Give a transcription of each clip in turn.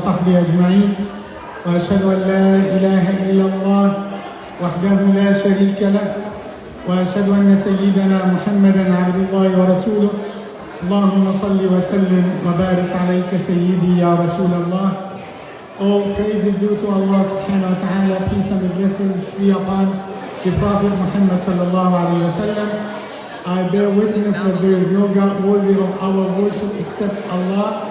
وصحبه أجمعين وأشهد أن لا إله إلا الله وحده لا شريك له وأشهد أن سيدنا محمدا عبد الله ورسوله اللهم صل وسلم وبارك عليك سيدي يا رسول الله. All praise is due to Allah subhanahu wa ta'ala. Peace and blessings be upon the Prophet Muhammad sallallahu alayhi wa sallam. I bear witness that there is no God worthy of our worship except Allah.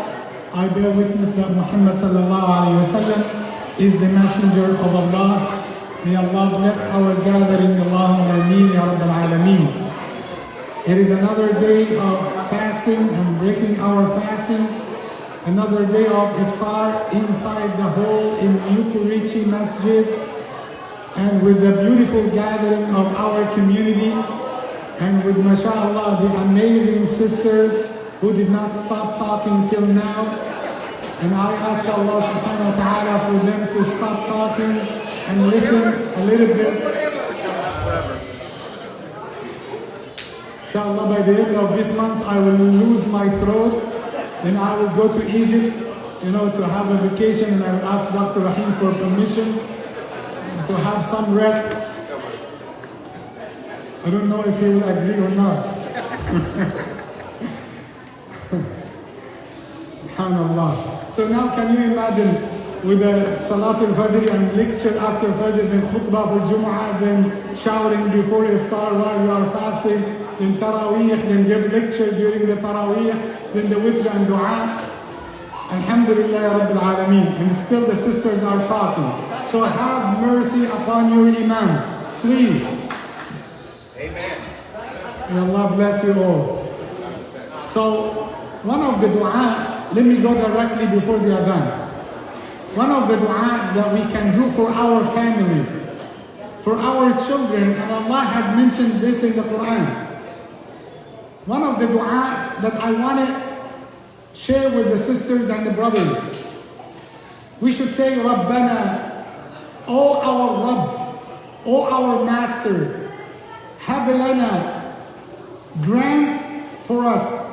I bear witness that Muhammad sallallahu alayhi wa sallam is the messenger of Allah. May Allah bless our gathering. Allahumma ameen ya Rabbal Alameen. It is another day of fasting and breaking our fasting. Another day of Iftar inside the hall in Richey Masjid. And with the beautiful gathering of our community. And with mashallah the amazing sisters who did not stop talking till now. And I ask Allah subhanahu wa ta'ala for them to stop talking and listen a little bit. Inshallah, by the end of this month, I will lose my throat. Then I will go to Egypt, to have a vacation, and I will ask Dr. Rahim for permission to have some rest. I don't know if he will agree or not. Subhanallah. So now can you imagine with a Salat al-Fajr and lecture after Fajr, then khutbah for Jumu'ah, then shouting before Iftar while you are fasting, then Taraweeh, then give lecture during the Taraweeh, then the Witr and Dua. Alhamdulillah Rabbil Alameen. And still the sisters are talking. So have mercy upon your Imam, please. Amen. May Allah bless you all. So one of the du'as, let me go directly before the adhan. One of the du'as that we can do for our families, for our children, and Allah had mentioned this in the Quran. One of the du'as that I want to share with the sisters and the brothers. We should say, Rabbana, O our Rabb, O our Master, Hab lana, grant for us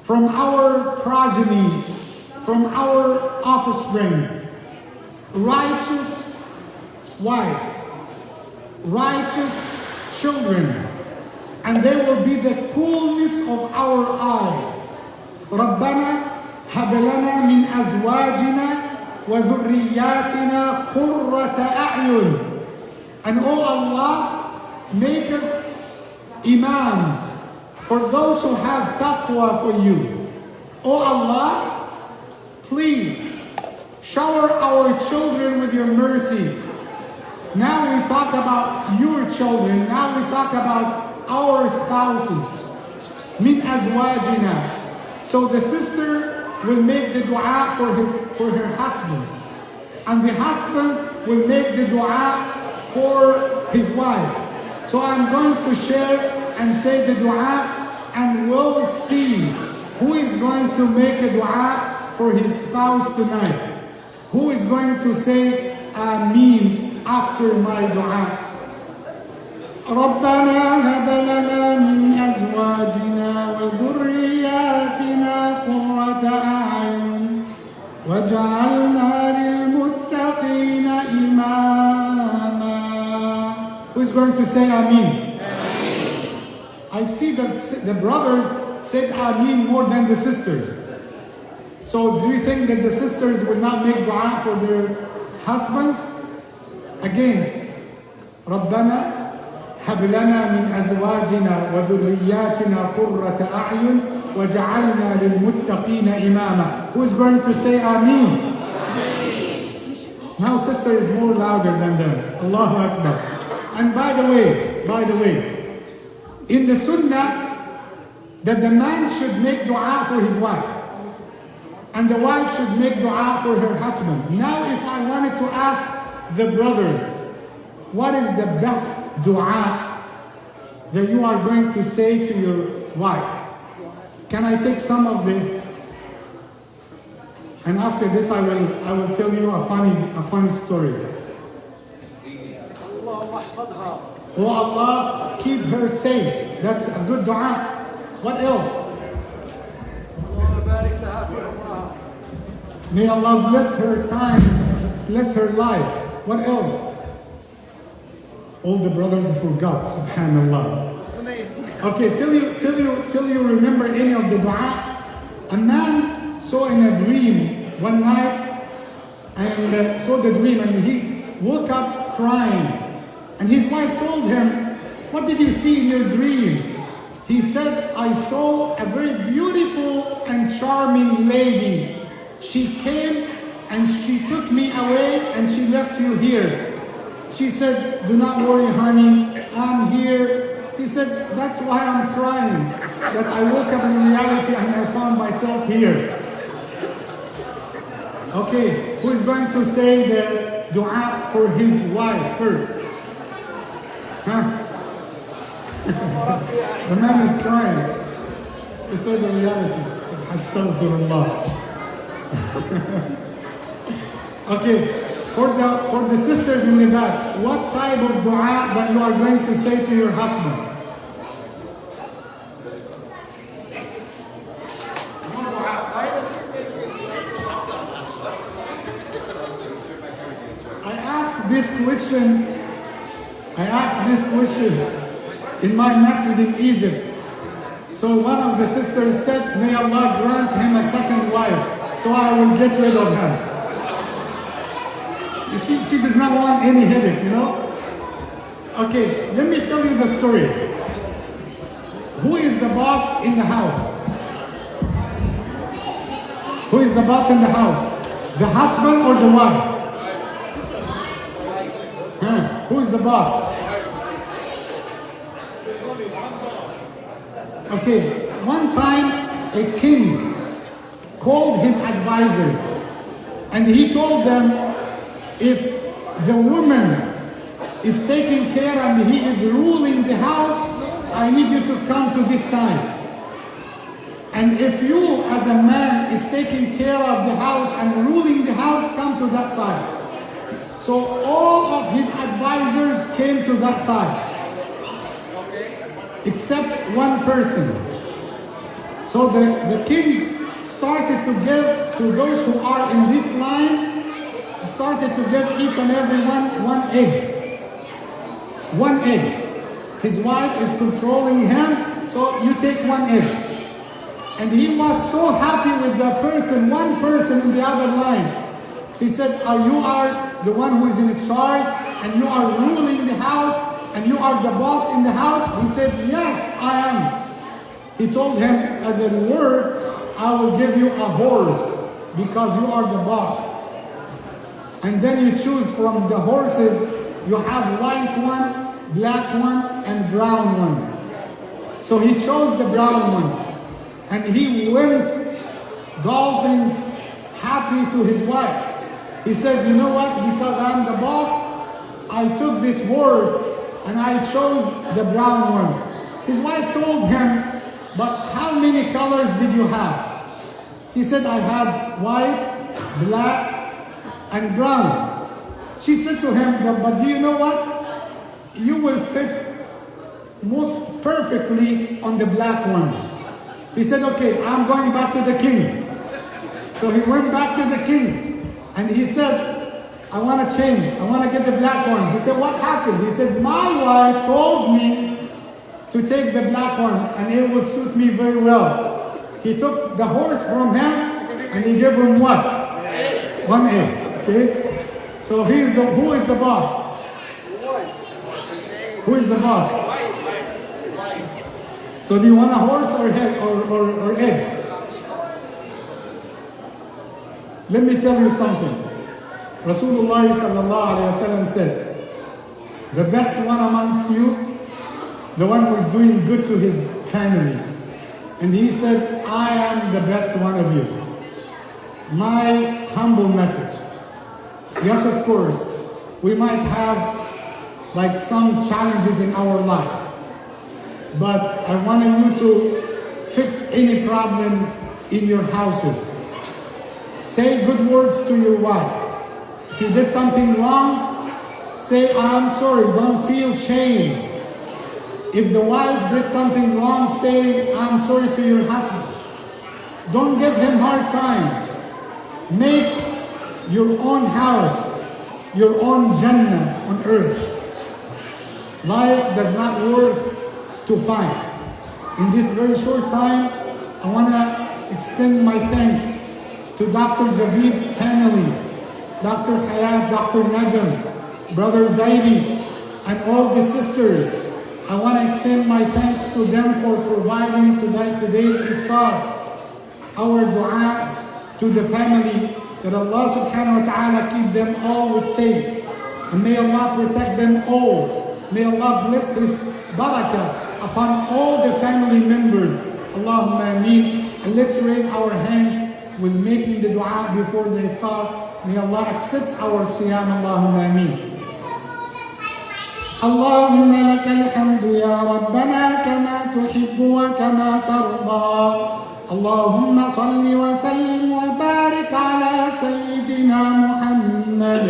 from our progeny, from our offspring, righteous wives, righteous children, and they will be the coolness of our eyes. رَبَّنَا هَبْ لَنَا مِنْ أَزْوَاجِنَا وَذُرِّيَّاتِنَا قُرَّةَ أَعْيُنٍ. And oh Allah, make us imams for those who have taqwa for you. Oh Allah, please shower our children with your mercy. Now we talk about your children. Now we talk about our spouses. Min azwajina. So the sister will make the dua for her husband. And the husband will make the dua for his wife. So I'm going to share and say the dua, and we'll see who is going to make a dua for his spouse tonight. Who is going to say Ameen after my dua? رَبَّنَا هَبْ لَنَا مِنْ أَزْوَاجِنَا وَذُرِّيَّاتِنَا قُرَّةَ أَعْيُنٍ وَاجْعَلْنَا لِلْمُتَّقِينَ إِمَامًا. Who is going to say Ameen? Ameen. I see that the brothers said Ameen more than the sisters. So do you think that the sisters will not make dua for their husbands? Again, رَبَّنَا هَبْ لَنَا مِنْ أَزْوَاجِنَا وَذُرِّيَّاتِنَا قُرَّةَ أَعْيُنٍ وَجَعَلْنَا لِلْمُتَّقِينَ إِمَامًا. Who is going to say Ameen? Ameen. Now sister is more louder than them. Allahu Akbar. And by the way, in the sunnah, that the man should make dua for his wife. And the wife should make dua for her husband. Now if I wanted to ask the brothers, what is the best dua that you are going to say to your wife? Can I take some of them? And after this I will tell you a funny story. Oh Allah, keep her safe. That's a good dua. What else? May Allah bless her time, bless her life. What else? All the brothers forgot, subhanallah. Okay, till you remember any of the dua. A man saw in a dream one night and saw the dream, and he woke up crying. And his wife told him, "What did you see in your dream?" He said, "I saw a very beautiful and charming lady. She came and she took me away and she left you here." She said, "Do not worry, honey, I'm here." He said, "That's why I'm crying, that I woke up in reality and I found myself here." Okay, who is going to say the dua for his wife first? Huh? The man is crying. He said the reality. Astaghfirullah. Okay, for the sisters in the back, what type of dua that you are going to say to your husband? I asked this question in my masjid in Egypt. So one of the sisters said, "May Allah grant him a second wife, so I will get rid of him." She does not want any headache, you know? Okay, let me tell you the story. Who is the boss in the house? Who is the boss in the house? The husband or the wife? Huh? Who is the boss? Okay, one time a king called his advisors and he told them, if the woman is taking care and he is ruling the house, I need you to come to this side. And if you as a man is taking care of the house and ruling the house, come to that side. So all of his advisors came to that side, except one person. So the king started to give to those who are in this line, started to give each and every one egg. One egg. His wife is controlling him, so you take one egg. And he was so happy with the person, one person in the other line. He said, you are the one who is in charge, and you are ruling the house, and you are the boss in the house? He said, yes, I am. He told him, as a reward, I will give you a horse, because you are the boss. And then you choose from the horses, you have white one, black one, and brown one. So he chose the brown one. And he went golfing, happy to his wife. He said, you know what, because I'm the boss, I took this horse and I chose the brown one. His wife told him, but how many colors did you have? He said, I had white, black, and brown. She said to him, but do you know what? You will fit most perfectly on the black one. He said, okay, I'm going back to the king. So he went back to the king and he said, I want to change. I want to get the black one. He said, what happened? He said, my wife told me to take the black one and it would suit me very well. He took the horse from him and he gave him what? One egg. Okay? So who is the boss? Who is the boss? So do you want a horse or egg? Let me tell you something. Rasulullah sallallahu alayhi wa sallam said, the best one amongst you, the one who is doing good to his family. And he said, I am the best one of you. My humble message. Yes, of course, we might have like some challenges in our life. But I want you to fix any problems in your houses. Say good words to your wife. If you did something wrong, say, I'm sorry, don't feel shame. If the wife did something wrong, say, I'm sorry to your husband. Don't give him hard time. Make your own house, your own Jannah on earth. Life does not worth to fight. In this very short time, I want to extend my thanks to Dr. Javid's family, Dr. Hayat, Dr. Najam, Brother Zaidi, and all the sisters. I want to extend my thanks to them for providing today's iftar. Our du'as to the family, that Allah subhanahu wa ta'ala keep them always safe. And may Allah protect them all. May Allah bless His barakah upon all the family members. Allahumma ameen. And let's raise our hands with making the dua before the iftar. May Allah accept our siyam. Allahumma ameen. اللهم لك الحمد يا ربنا كما تحب وكما ترضى. اللهم صل وسلم وبارك على سيدنا محمد.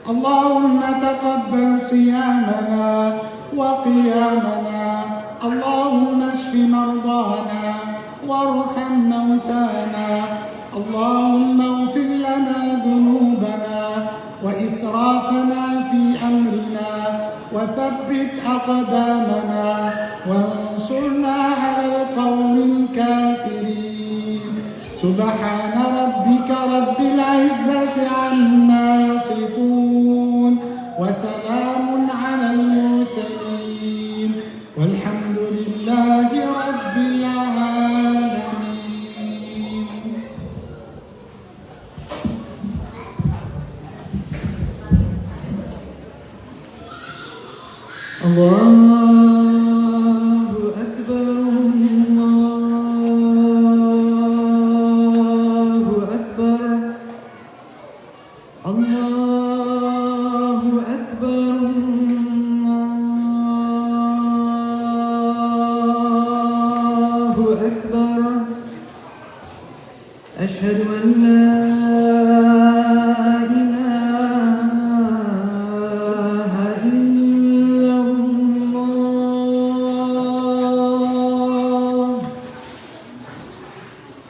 اللهم تقبل صيامنا وقيامنا. اللهم اشف مرضانا وارحم موتانا. اللهم اغفر لنا ذنوبنا وإسرافنا في أمرنا وثبت أقدامنا وانصرنا على القوم الكافرين. سبحان ربك رب العزة عما يصفون وسلام على المرسلين والحمد لله رب العالمين. الله أكبر الله أكبر الله أكبر الله أكبر. أشهد أن لا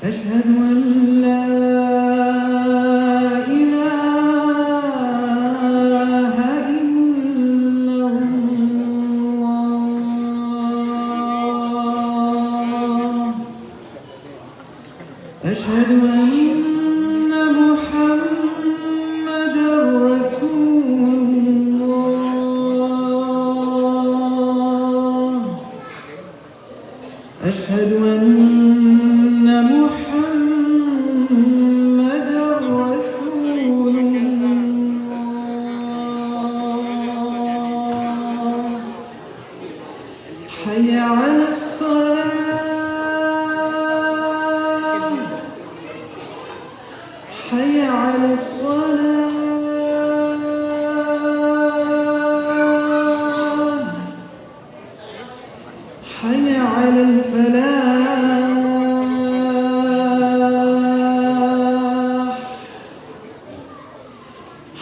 أشهد أن لا إله إلا الله. أشهد أن محمدًا رسول الله. أشهد أن محمدًا رسول الله. حي على الصلاة. حي على الصلاة. حي على الفلاح.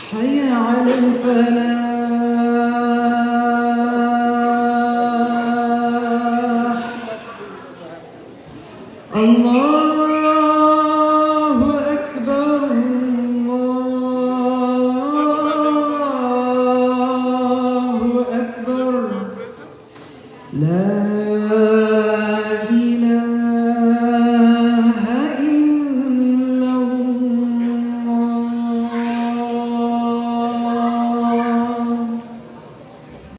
حي على الفلاح.